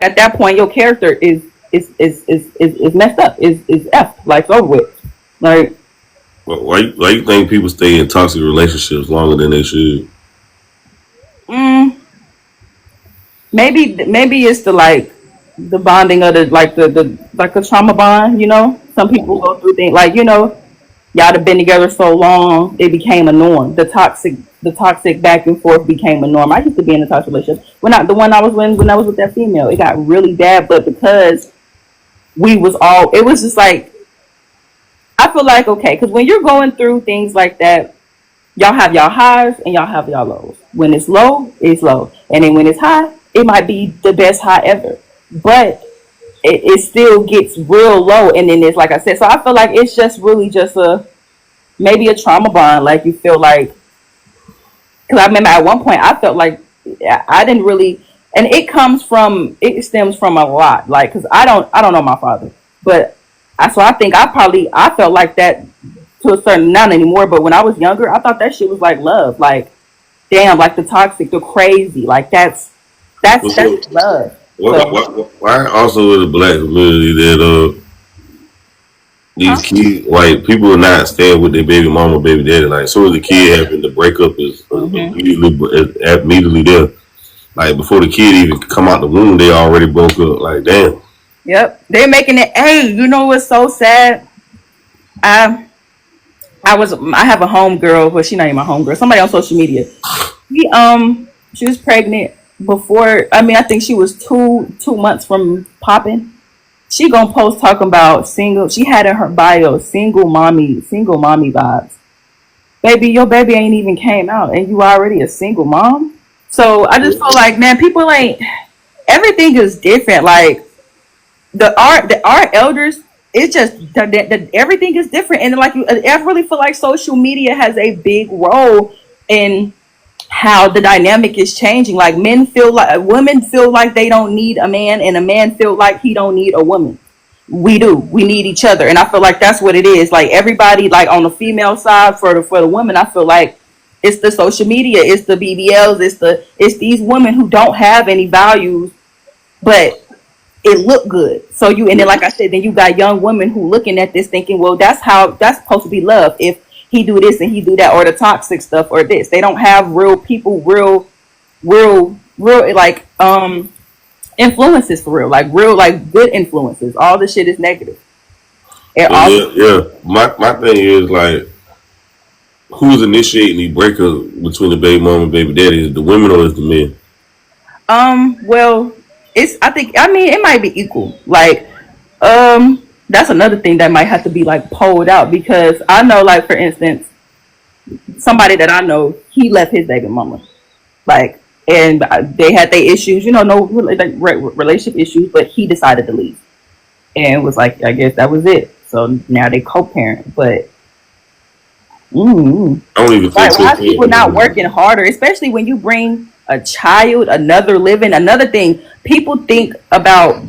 at that point your character is messed up, is F, like over with. Like Why you think people stay in toxic relationships longer than they should? mm, maybe it's the like the bonding of the like the like a trauma bond, you know? Some people go through things like, you know, y'all have been together so long, it became a norm. The toxic back and forth became a norm. I used to be in a toxic relationship. When I the one I was in when I was with that female, it got really bad, but because we was all it was just like I feel like okay, because when you're going through things like that, y'all have y'all highs and y'all have y'all lows. When it's low, it's low. And then when it's high, it might be the best high ever. But it still gets real low and then it's like I said. So I feel like it's just really just a maybe a trauma bond. Like you feel like because I remember at one point I felt like I didn't really, and it stems from a lot. Like because I don't know my father, but I think I felt like that to a certain not anymore. But when I was younger, I thought that shit was like love. Like damn, like the toxic, the crazy, like Well, so, that's love. why, So why, why also in the black community that these huh? kids, like people are not staying with their baby mama, baby daddy. Like, as soon as the kid having the breakup is Hmm. immediately there. Like before the kid even come out the womb, they already broke up. Like, damn. Yep, they're making it. Hey, you know what's so sad? I I have a home girl, but she's not even my home girl. Somebody on social media. She was pregnant before. I mean, I think she was 2 months from popping. She gonna post talking about single. She had in her bio single mommy vibes. Baby, your baby ain't even came out, and you already a single mom. So I just feel like, man, people ain't. Everything is different. Like our elders, it's just everything is different, and like I really feel like social media has a big role in how the dynamic is changing. Like men feel like women feel like they don't need a man, and a man feel like he don't need a woman. We do. We need each other, and I feel like that's what it is. Like everybody, like on the female side for the women, I feel like it's the social media, it's the BBLs, it's these women who don't have any values, but it looked good. So you and then like I said, then you got young women who looking at this thinking, well, that's supposed to be love. If he do this and he do that, or the toxic stuff, or this, they don't have real people, real like influences for real, like good influences. All the shit is negative. And Well, all yeah, yeah. My thing is like, who's initiating the breakup between the baby mama and baby daddy? Is the women or is the men? well, it's I think I mean it might be equal. Like that's another thing that might have to be like pulled out because I know like for instance somebody that I know, he left his baby mama. Like, and they had their issues, you know, no like relationship issues, but he decided to leave and was like, I guess that was it. So now they co-parent, but mm, I don't even think like so. why is people not working harder, especially when you bring a child, another living, another thing. People think about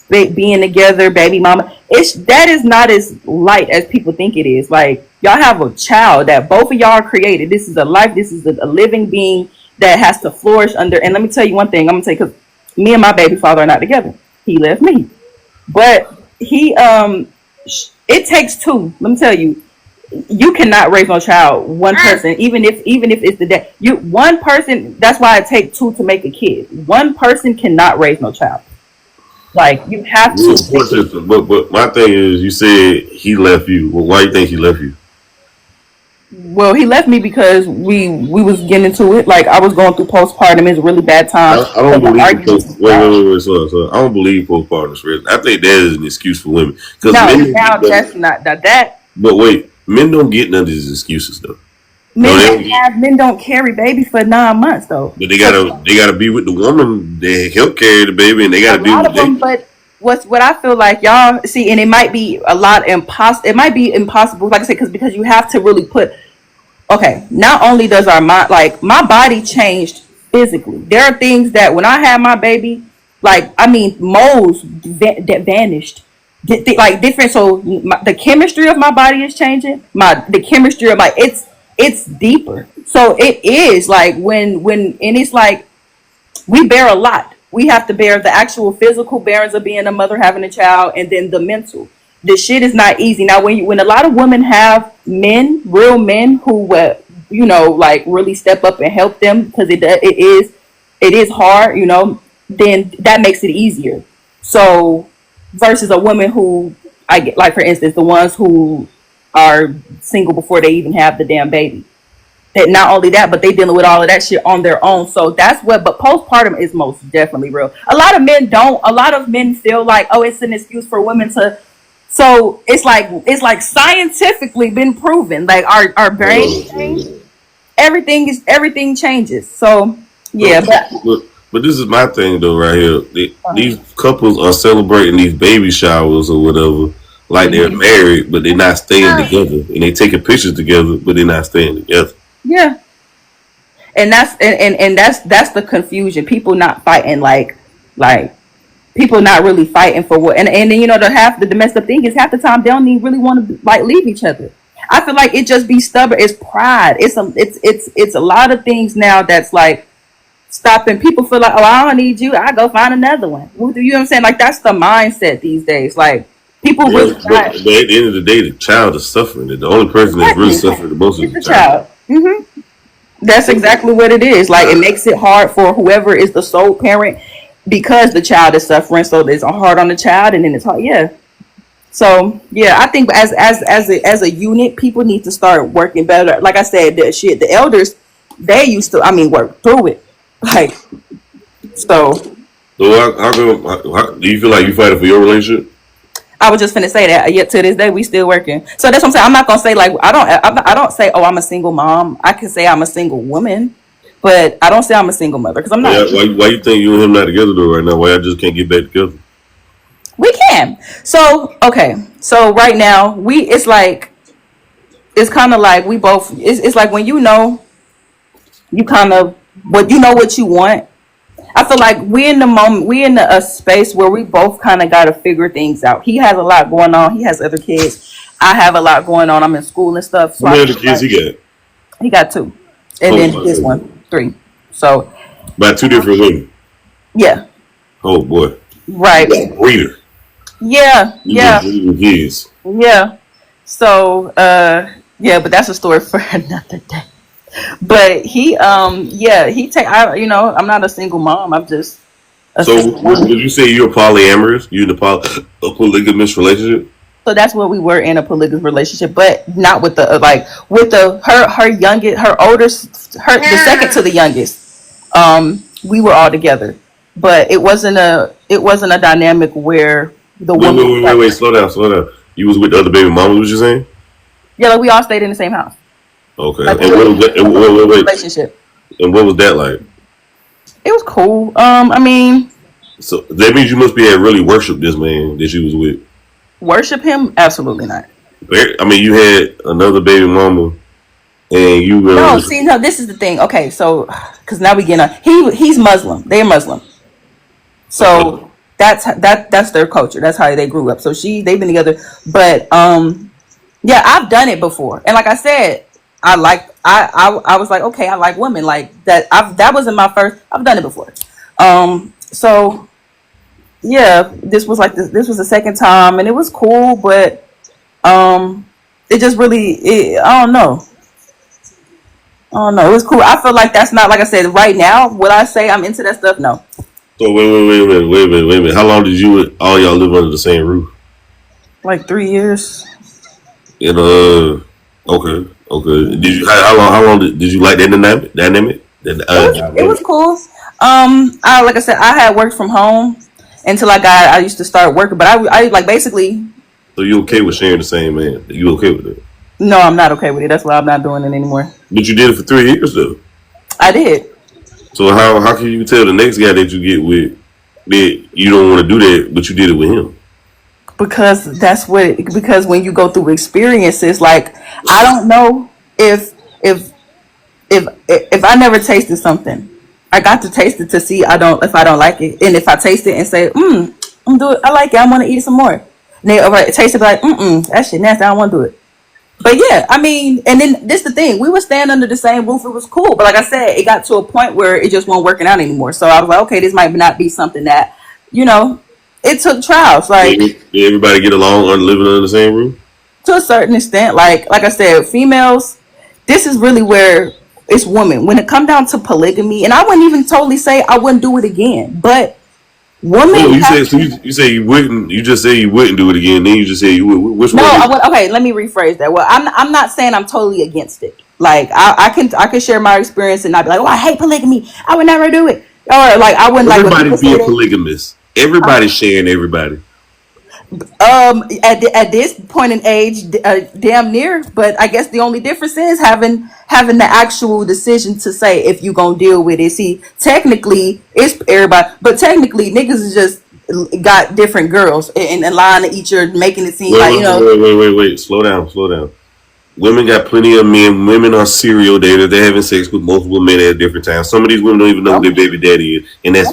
being together, baby mama. It's that is not as light as people think it is. Like y'all have a child that both of y'all are created. This is a life. This is a living being that has to flourish under. And let me tell you one thing. I'm gonna tell you because me and my baby father are not together. He left me, but it takes two. Let me tell you, you cannot raise no child one person, even if it's the dad. You one person. That's why it takes two to make a kid. One person cannot raise no child. Like you have Real to support make it. system. But my thing is, you said he left you. Well, why do you think he left you? Well, he left me because we was getting into it. Like I was going through postpartum. It's a really bad time I don't because the believe in arguments post. and Wait, stuff. wait, wait, wait, so I don't believe postpartum stress. I think that is an excuse for women because No, men don't now get that's nothing. not that But wait, men don't get none of these excuses though. No, men they don't don't get. have men don't carry babies for 9 months though. But So they gotta be with the woman that help carry the baby, and they a gotta be lot with of them, they. but what I feel like y'all see, and it might be a lot impossible. It might be impossible, like I said, because you have to really put. Okay, not only does our mind, like my body changed physically. There are things that when I had my baby, like I mean, moles that vanished, like different. So the chemistry of my body is changing. The chemistry of my it's deeper. So it is like when and it's like we bear a lot. We have to bear the actual physical bearings of being a mother, having a child, and then the mental. This shit is not easy. Now, when a lot of women have men, real men who like really step up and help them, because it is hard, then that makes it easier. So versus a woman who, I get, like for instance, the ones who are single before they even have the damn baby. That not only that, but they dealing with all of that shit on their own. So that's what. But postpartum is most definitely real. A lot of men don't. A lot of men feel like, oh, it's an excuse for women to. So it's like scientifically been proven. Like our brain change, everything changes. So yeah, but this is my thing though, right here. These couples are celebrating these baby showers or whatever, like they're married, but they're not staying together, and they taking pictures together, but they're not staying together. yeah. And that's the confusion. People not fighting like people not really fighting for what, and then the messed up thing is half the time they don't even really want to like leave each other. I feel like it just be stubborn. It's pride. It's a lot of things now that's like stopping people. Feel like, oh, I don't need you, I go find another one. You know what I'm saying? Like that's the mindset these days. Like people really but at the end of the day, the child is suffering. The only person that's really suffering the most is the child. That's exactly what it is. Like it makes it hard for whoever is the sole parent because the child is suffering. So it's hard on the child, and then it's hard. Yeah. So yeah, I think as a unit, people need to start working better. Like I said, the elders, they used to, work through it. Like so. So how do you feel like you fighting for your relationship? I was just finna say that. Yet to this day, we still working. So that's what I'm saying. I'm not gonna say like I don't say, oh, I'm a single mom. I can say I'm a single woman, but I don't say I'm a single mother because I'm not. Yeah, why you think you and him not together though right now? Why I just can't get back together? We can. So okay. So right now it's kind of like we both. It's like when you kind of what you want. I feel like we're in the moment, we're in a space where we both kind of got to figure things out. He has a lot going on. He has other kids. I have a lot going on. I'm in school and stuff. So how many other kids he got? He got 2. And then this one, 3. So. By 2 different women? Yeah. Oh, boy. Right. Breeder. Yeah. Yeah. Kids. Yeah. So, yeah, but that's a story for another day. But he I'm not a single mom. I'm just would you say you're polyamorous? You in a polygamous relationship? So that's what we were, in a polygamous relationship, but not with the her youngest, the second to the youngest. We were all together, but it wasn't a dynamic where the woman. Wait, slow down. You was with the other baby mamas, what you saying? Yeah, like we all stayed in the same house. Okay. Like, and what was that? Relationship. And what was that like? It was cool. So that means you must be at really worship this man that you was with. Worship him? Absolutely not. You had another baby mama, and you. No. This is the thing. Okay, so because now we get on. He's Muslim. They're Muslim. So that's their culture. That's how they grew up. So they've been together. But yeah, I've done it before, and like I said. I was like, okay, I like women like that. That wasn't my first. I've done it before. So yeah, this was the second time, and it was cool, but it just really, I don't know. It was cool. I feel like that's not, like I said, right now. Would I say I'm into that stuff? No. So wait a minute. How long did you and all y'all live under the same roof? Like 3 years. Okay. Did you how long did you like that dynamic? It was cool. Like I said, I had worked from home until I used to start working, but I like basically. So you okay with sharing the same man? You okay with it? No, I'm not okay with it. That's why I'm not doing it anymore. But you did it for 3 years though. I did. So how can you tell the next guy that you get with that you don't want to do that, but you did it with him? Because when you go through experiences, like I don't know if I never tasted something, I got to taste it to see if I don't like it, and if I taste it and say, I like it, I want to eat it some more. And they taste it like, that shit nasty, I don't want to do it. But yeah, I mean, and then this the thing. We were staying under the same roof. It was cool, but like I said, it got to a point where it just wasn't working out anymore. So I was like, okay, this might not be something that, you know, it took trials. Like Did everybody get along on living under the same roof? to a certain extent, like I said, females. This is really where it's women. When it come down to polygamy, and I wouldn't even totally say I wouldn't do it again, but No, women you have said so you say you wouldn't. You just say you wouldn't do it again. Then you just say you would. Which no, one? I would. Okay, let me rephrase that. Well, I'm not saying I'm totally against it. Like I can share my experience and not be like, oh, I hate polygamy. I would never do it. Or like I wouldn't like when people Everybody's say being that. polygamous. Everybody's sharing everybody. At this point in age, damn near. But I guess the only difference is having the actual decision to say if you gonna deal with it. See, technically it's everybody, but technically niggas is just got different girls and lying to each other, making it seem Wait, like wait, wait. Slow down, slow down. Women got plenty of men. Women are serial daters. They're having sex with multiple men at different times. Some of these women don't even know who their baby daddy is, and that's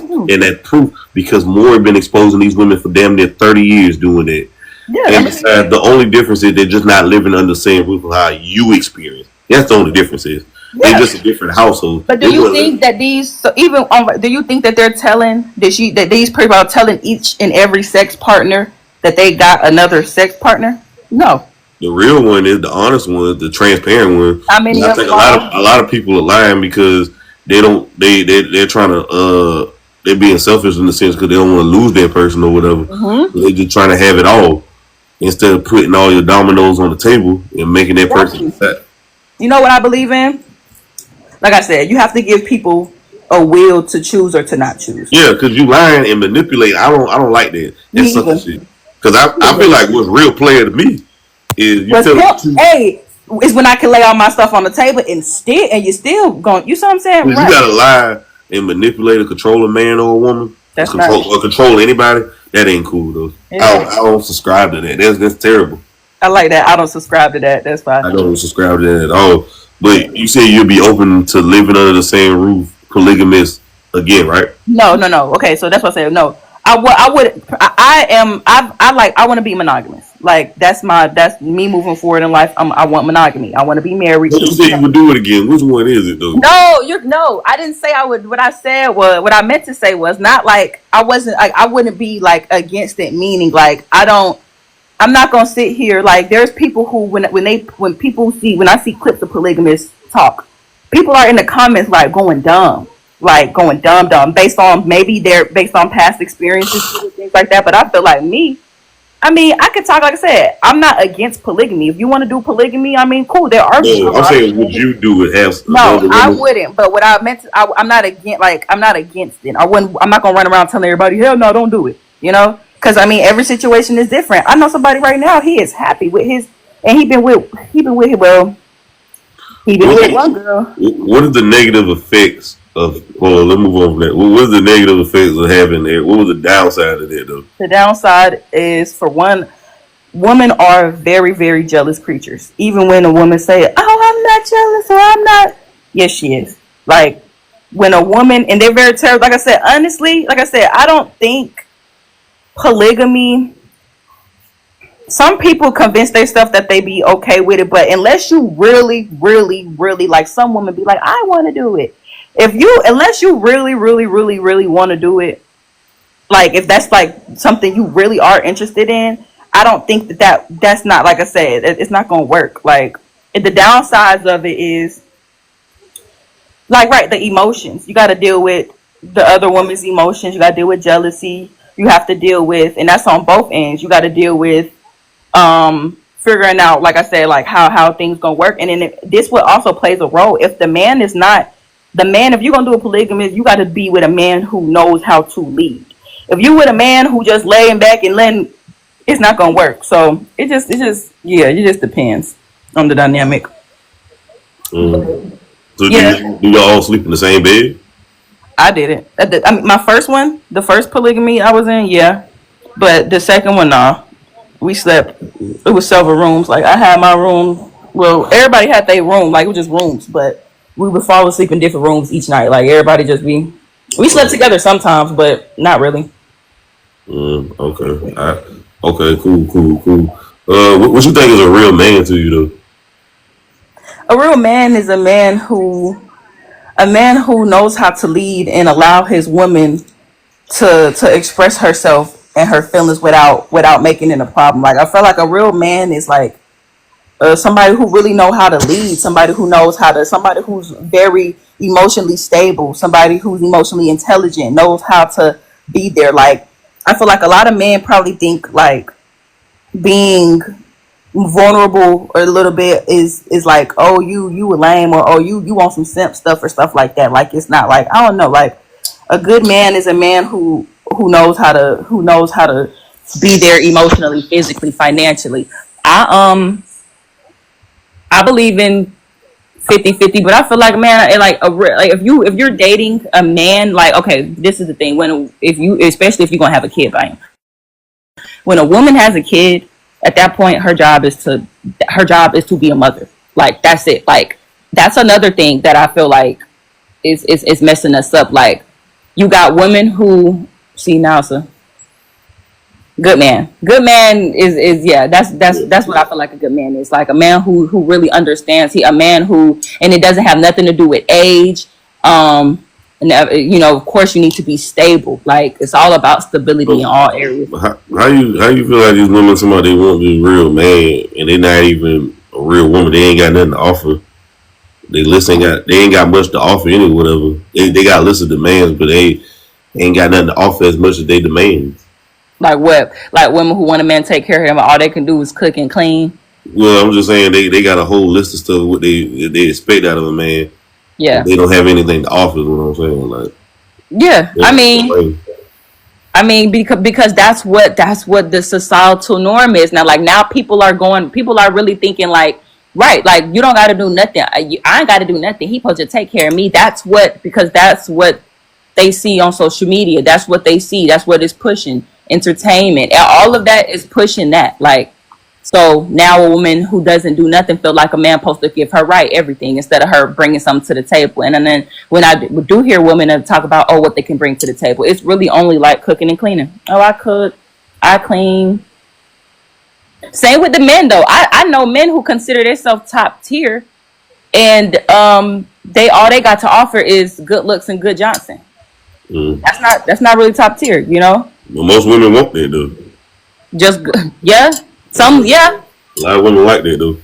proof because more have been exposing these women for damn near 30 years doing that. yeah. And besides, the only difference is they're just not living under the same roof of how you experience. That's the only difference is they're just a different household. But do you think that these, so even do you think that they're telling that these people are telling each and every sex partner that they got another sex partner? No. the real one is the honest one, the transparent one. How many I of think them are? a lot of people are lying because they don't they're trying to they're being selfish in the sense because they don't want to lose their person or whatever. So they're just trying to have it all instead of putting all your dominoes on the table and making that person fat. You know what I believe in? Like I said, you have to give people a will to choose or to not choose. Yeah, because you lying and manipulate. I don't like that. That's Me such either. shit. Because I feel like what's real player to me is you But tell the still, truth. hey, is when I can lay all my stuff on the table and you're still going. You see what I'm saying? Because you gotta lie and manipulate or control a man or a woman. That's Control anybody. That ain't cool though. Yeah. I don't subscribe to that. That's terrible. I like that. I don't subscribe to that. That's fine. I don't subscribe to that at all. But you say you'll be open to living under the same roof, polygamous again, right? No. Okay, so that's what I said. No, I want to be monogamous. Like that's me moving forward in life. I want monogamy. I want to be married. But you say you would do it again. Which one is it though? No. I didn't say I would. What I said was what I meant to say was not like I wasn't. I wouldn't be like against it. Meaning like I'm not gonna sit here like there's people who when I see clips of polygamists talk, people are in the comments like going dumb based on based on past experiences and things like that. But I feel like I mean, I could talk like I said. I'm not against polygamy. If you want to do polygamy, I mean, cool. There are. No, I'm saying, would you do it? No, I wouldn't. But what I meant, I'm not against. Like, I'm not against it. I'm not gonna run around telling everybody, hell no, don't do it. You know, because I mean, every situation is different. I know somebody right now. He is happy with his, and he been with one girl. What are the negative effects of? Well, let's move on from that. What was the negative effects of having that? What was the downside of that, though? The downside is, for one, women are very, very jealous creatures. Even when a woman say, "Oh, I'm not jealous," or "I'm not," yes, she is. Like when a woman, and they're very terrible. Like I said, honestly, I don't think polygamy. Some people convince themselves that they be okay with it, but unless you really, really, really, like some women be like, I want to do it. Unless you really, really, really, really want to do it, like if that's like something you really are interested in, I don't think that's not, like I said, it's not gonna work. Like the downsides of it is, like, right, the emotions. You got to deal with the other woman's emotions. You got to deal with jealousy. You have to deal with, and that's on both ends. You got to deal with figuring out, like I said, like how things gonna work. And then this what also plays a role. If the man is not the man, if you're gonna do a polygamous, you got to be with a man who knows how to lead. If you with a man who just laying back and letting, it's not gonna work. So it just depends on the dynamic. So Yeah. do y'all all sleep in the same bed? I didn't. I mean, my first one, the first polygamy I was in, yeah, but the second one, nah. We slept. It was several rooms. Like I had my room. Well, everybody had their room. Like it was just rooms, but we would fall asleep in different rooms each night. Like everybody just be. We slept together sometimes, but not really. Okay. Okay. Cool. What you think is a real man to you though? A real man is a man who knows how to lead and allow his woman to express herself and her feelings without making it a problem. Like I feel like a real man is like somebody who really know how to lead, somebody who's very emotionally stable, somebody who's emotionally intelligent, knows how to be there. Like I feel like a lot of men probably think like being vulnerable a little bit is like, oh, you a lame, or oh, you want some simp stuff or stuff like that. Like it's not like, I don't know, like a good man is a man who knows how to be there emotionally, physically, financially. I believe in 50-50, but I feel like, man, like if you're dating a man, like, okay, this is the thing, when if you, especially if you're gonna have a kid by him, when a woman has a kid, at that point her job is to be a mother. Like that's it. Like that's another thing that I feel like is messing us up. Like you got women who see now, so good man is yeah, that's what I feel like a good man is. Like a man who really understands. A man who, and it doesn't have nothing to do with age. And you know, of course you need to be stable. Like it's all about stability in all areas. How you feel like these women, somebody they want to be a real man and they not even a real woman? They ain't got nothing to offer. They ain't got much to offer any whatever. They got a list of demands, but they ain't got nothing to offer as much as they demand. Like what? Like women who want a man to take care of them, all they can do is cook and clean. Well, I'm just saying they got a whole list of stuff what they expect out of a man. Yeah, they don't have anything to offer. Is what I'm saying. Like yeah, I mean because that's what the societal norm is now. Like now people are really thinking like, right, like you don't got to do nothing. I ain't got to do nothing. He supposed to take care of me. Because that's what they see on social media. That's what they see. That's what is pushing entertainment. And all of that is pushing that. Like, so now a woman who doesn't do nothing feel like a man supposed to give her right everything instead of her bringing something to the table. And then when I do hear women talk about, oh, what they can bring to the table, it's really only like cooking and cleaning. Oh, I cook, I clean. Same with the men though. I know men who consider themselves top tier, and they got to offer is good looks and good Johnson. Mm. That's not really top tier, you know. Well, most women want that though. Just yeah. Yeah. A lot of women like that though.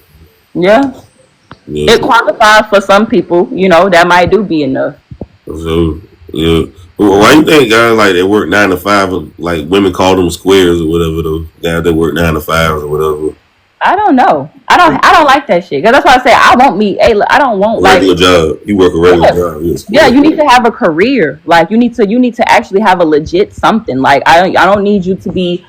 Yeah. It qualifies for some people, you know, that might be enough. So yeah. Why you think guys like they work 9 to 5, like women call them squares or whatever though? Guys that work 9 to 5 or whatever. I don't know. I don't like that shit. Cause that's why I say I don't want a regular job. You work a regular job. Yes. Yeah, you need to have a career. Like you need to actually have a legit something. Like I don't need you to be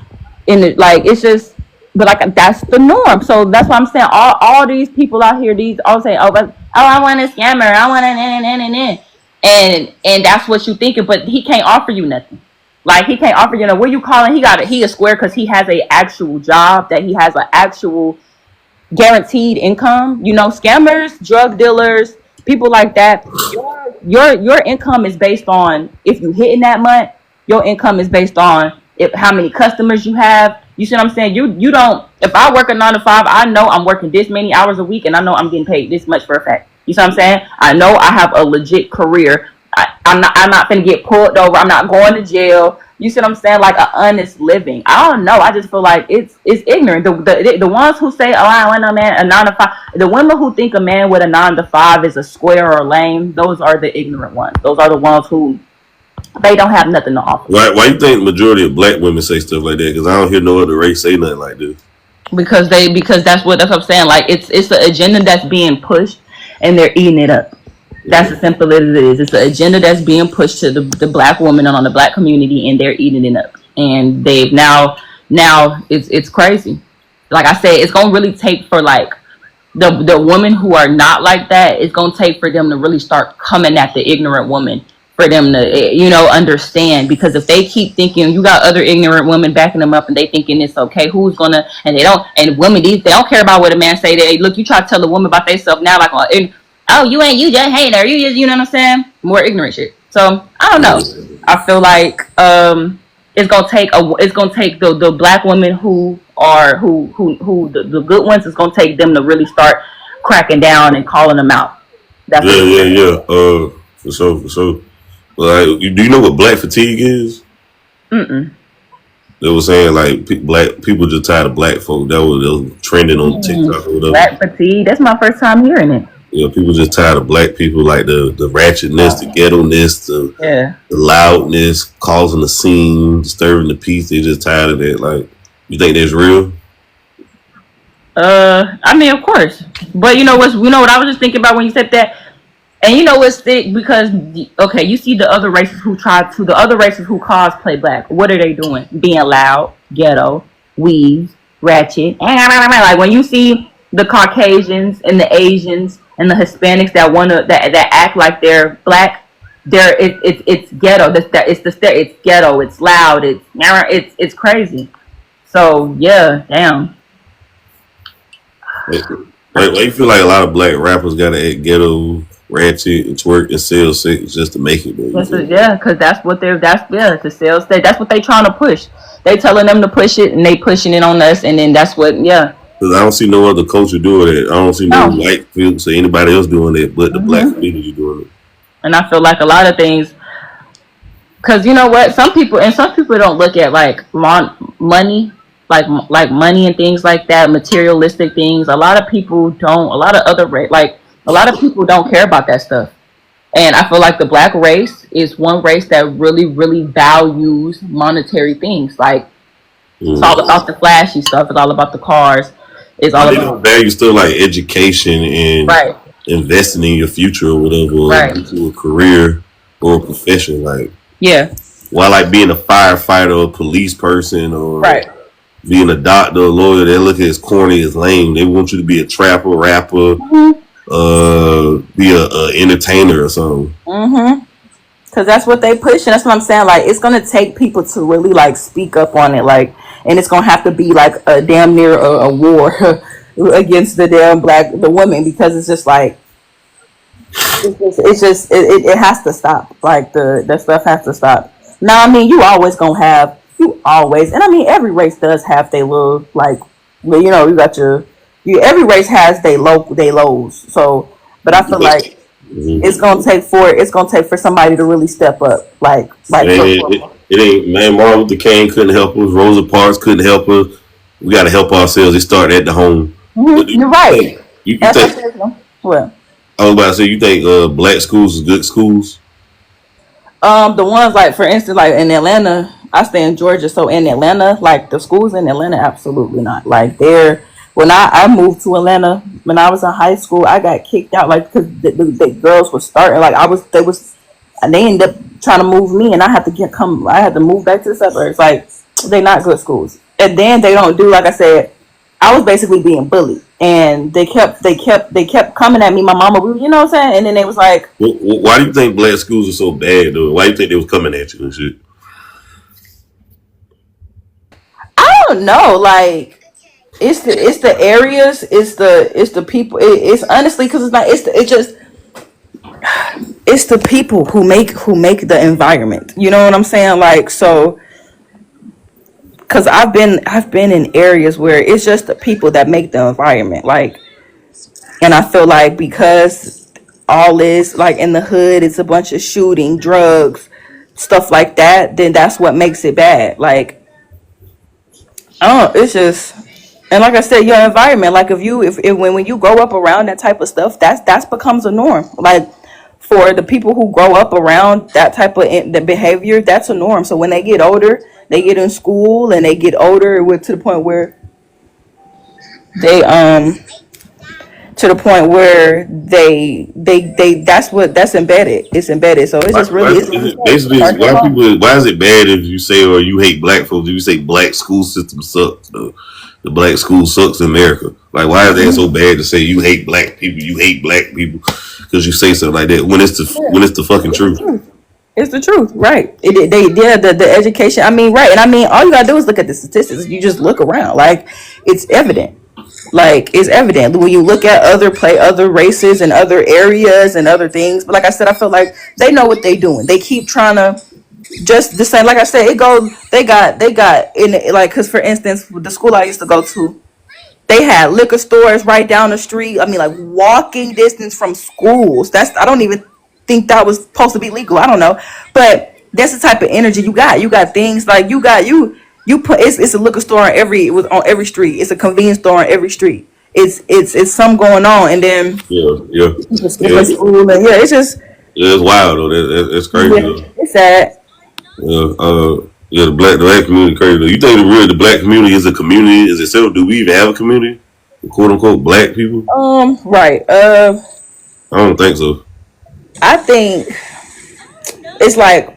in it. Like it's just. But like that's the norm, so that's why I'm saying all these people out here, these all saying, oh, I want a scammer, I want and that's what you thinking, but he can't offer you nothing. Like he can't offer you what you calling? He a square because he has a actual job, that he has an actual guaranteed income. You know, scammers, drug dealers, people like that. Your income is based on if you hitting that month. Your income is based on how many customers you have. You see what I'm saying? You don't. If I work a 9 to 5, I know I'm working this many hours a week, and I know I'm getting paid this much for a fact. You see what I'm saying? I know I have a legit career. I'm not gonna get pulled over. I'm not going to jail. You see what I'm saying? Like an honest living. I don't know. I just feel like it's ignorant. The ones who say, oh, I want a man a 9 to 5. The women who think a man with a 9 to 5 is a square or lame. Those are the ignorant ones. Those are the ones who. They don't have nothing to offer. Why you think the majority of black women say stuff like that? Because I don't hear no other race say nothing like this. Because that's what I'm saying. Like it's the agenda that's being pushed, and they're eating it up. That's as simple as it is. It's the agenda that's being pushed to the black woman and on the black community, and they're eating it up. And they've now it's crazy. Like I said, it's gonna really take for like the women who are not like that. It's gonna take for them to really start coming at the ignorant woman. For them to, you know, understand, because if they keep thinking, you got other ignorant women backing them up and they thinking it's okay, who's gonna, and they don't, and women, they don't care about what a man say. They look, you try to tell a woman about themselves now, like, oh, you just hate her, you know what I'm saying? More ignorant shit. So I don't know. I feel like it's gonna take the black women who are the good ones. It's gonna take them to really start cracking down and calling them out. That's what Yeah, it yeah, was. yeah. For sure, for sure. Like, do you know what black fatigue is? Mm-mm. They were saying like black people just tired of black folk. That was trending on TikTok or whatever. Black fatigue. That's my first time hearing it. You know, people just tired of black people, like the ratchetness, the ghetto-ness, Yeah. the loudness, causing the scene, disturbing the peace. They just tired of that. Like, you think that's real? I mean, of course, but you know what I was just thinking about when you said that, and you know what's thick because okay, you see the other races who cosplay black. What are they doing? Being loud, ghetto, weaves, ratchet. Like when you see the Caucasians and the Asians and the Hispanics that act like they're black, it's ghetto. It's ghetto. It's loud. It's crazy. So yeah, damn. Like, you feel like a lot of black rappers gotta act ghetto, ratchet, and twerk and sell sex just to make it. Yeah, because to sell stage. That's what they trying to push. They telling them to push it, and they pushing it on us, and then that's what. Yeah. Because I don't see no other culture doing it. I don't see no No. white folks or anybody else doing it, but the black community doing it. And I feel like a lot of things, because you know what, some people don't look at like money, like money and things like that, materialistic things. A lot of people don't. A lot of a lot of people don't care about that stuff. And I feel like the black race is one race that really, really values monetary things. Like it's all about the flashy stuff. It's all about the cars. It's all They about don't value still like education and right, investing in your future or whatever, or right, into a career or a profession. Like, yeah, while like being a firefighter or a police person or right, being a doctor or lawyer, they look at as corny as lame. They want you to be a trapper, rapper, be a entertainer or something. because that's what they push, and that's what I'm saying. Like it's gonna take people to really like speak up on it, like, and it's gonna have to be like a damn near a war against the women, because it's just like it has to stop. Like the stuff has to stop. Now, I mean, and I mean, every race does have their little like, well, you know, every race has their lows. So, but I feel like it's gonna take for somebody to really step up. It ain't, man. Martin Luther King couldn't help us. Rosa Parks couldn't help us. We got to help ourselves. It started at the home. You're right. You think? Well, I was about to say, you think black schools is good schools? the ones like, for instance, like in Atlanta, I stay in Georgia, so in Atlanta, like the schools in Atlanta, absolutely not. Like when I moved to Atlanta when I was in high school, I got kicked out like because the girls were starting like they ended up trying to move me, and I had to move back to the suburbs. Like they not good schools, and then they don't do, like I said, I was basically being bullied, and they kept coming at me. My mama, you know what I'm saying, and then they was like, why do you think black schools are so bad though? Why do you think they was coming at you and shit? I don't know, like it's the areas, it's the people, it's honestly because it's the people who make the environment. You know what I'm saying? Like, so because I've been in areas where it's just the people that make the environment. Like, and I feel like because all is like in the hood, it's a bunch of shooting, drugs, stuff like that. Then that's what makes it bad. Like, oh, it's just. And like I said, your environment, like when you grow up around that type of stuff, that's becomes a norm. Like for the people who grow up around that type of the behavior, that's a norm. So when they get older, they get in school and they get older to the point where they that's embedded. It's embedded. So it's just really why is it bad if you say or you hate black folks? If you say black school system sucks, though? The black school sucks in America. Like, why is that so bad to say you hate black people? You hate black people because you say something like that when it's the fucking truth. It's the truth, right? The education. I mean, right, and I mean, all you gotta do is look at the statistics. You just look around, like it's evident. Like it's evident when you look at other races and other areas and other things. But like I said, I feel like they know what they're doing. They keep trying to just the same. Like I said, it goes. They got in like because for instance, the school I used to go to, They had liquor stores right down the street. I mean, like walking distance from schools. I don't even think that was supposed to be legal. I don't know, but that's the type of energy you got. You got things like you put it's a liquor store on every street. It's a convenience store on every street. It's some going on, and then yeah. school, and yeah, it's just Yeah, it's wild though. That's crazy though. it's sad. Yeah, the black community crazy though. You think the black community is a community? Is itself? Do we even have a community? Quote unquote black people? Right. I don't think so. I think it's like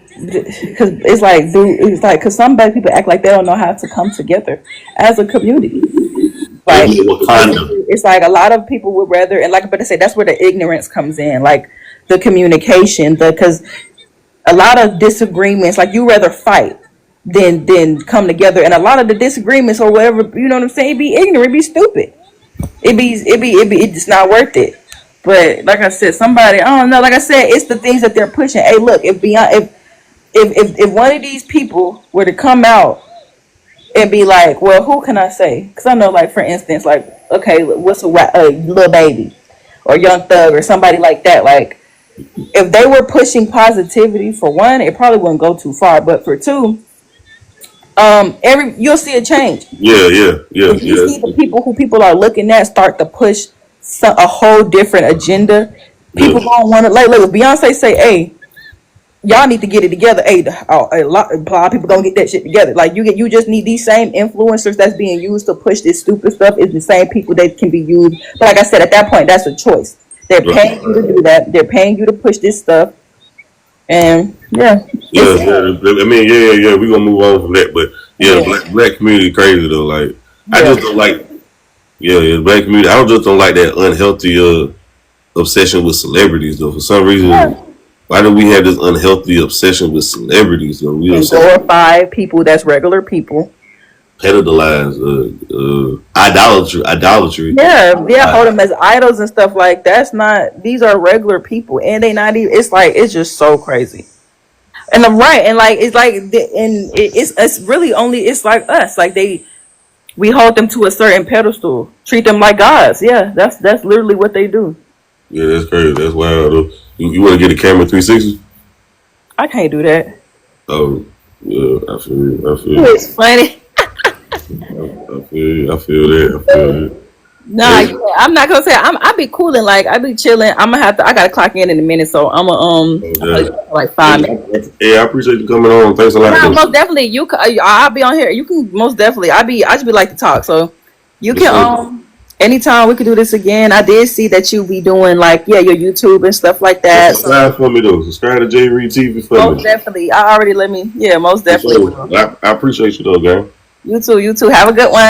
because some black people act like they don't know how to come together as a community. Like it's like a lot of people would rather, and like I say, that's where the ignorance comes in, like the communication, because a lot of disagreements, like you rather fight than come together, and a lot of the disagreements or whatever, you know what I'm saying, be ignorant, be stupid, it's not worth it. But like I said, somebody, I don't know, like I said, it's the things that they're pushing. Hey, look, if one of these people were to come out and be like, well, who can I say? Because I know, like, for instance, like, okay, what's a Lil Baby or Young Thug or somebody like that? Like, if they were pushing positivity, for one, it probably wouldn't go too far. But for two, you'll see a change. Yeah. If you see the people who people are looking at start to push a whole different agenda, people gonna want to like if Beyonce say, "Hey, y'all need to get it together." Hey, a lot of people gonna get that shit together. Like you just need these same influencers that's being used to push this stupid stuff is the same people that can be used. But like I said, at that point, that's a choice. They're paying you to do that. They're paying you to push this stuff. And yeah. I mean, yeah. We gonna move on from that, but black community crazy though. Like I just don't like. Yeah, black community. I just don't like that unhealthy obsession with celebrities though. For some reason, why do we have this unhealthy obsession with celebrities though? We glorify people that's regular people. Pedalize, idolatry. Yeah, hold them as idols and stuff like that's not. These are regular people, and they not even. It's just so crazy. And I'm right, and like it's like, and it's really only it's like us, like we hold them to a certain pedestal, treat them like gods. Yeah, that's literally what they do. Yeah, that's crazy. That's wild though. You want to get a camera 360? I can't do that. Oh, yeah, I feel. It's funny. I feel that. Nah, I'm not gonna say I be cooling, like I be chilling. I gotta clock in a minute, so I'm like 5 minutes. Yeah, I appreciate you coming on. Thanks a lot. No, most definitely. I'll be on here. You can most definitely. I just be like to talk, so you can anytime we could do this again. I did see that you be doing like your YouTube and stuff like that. Subscribe for me though. Subscribe to J Reed TV for me. Most definitely. I already most definitely. I appreciate you though, gang. You too. Have a good one.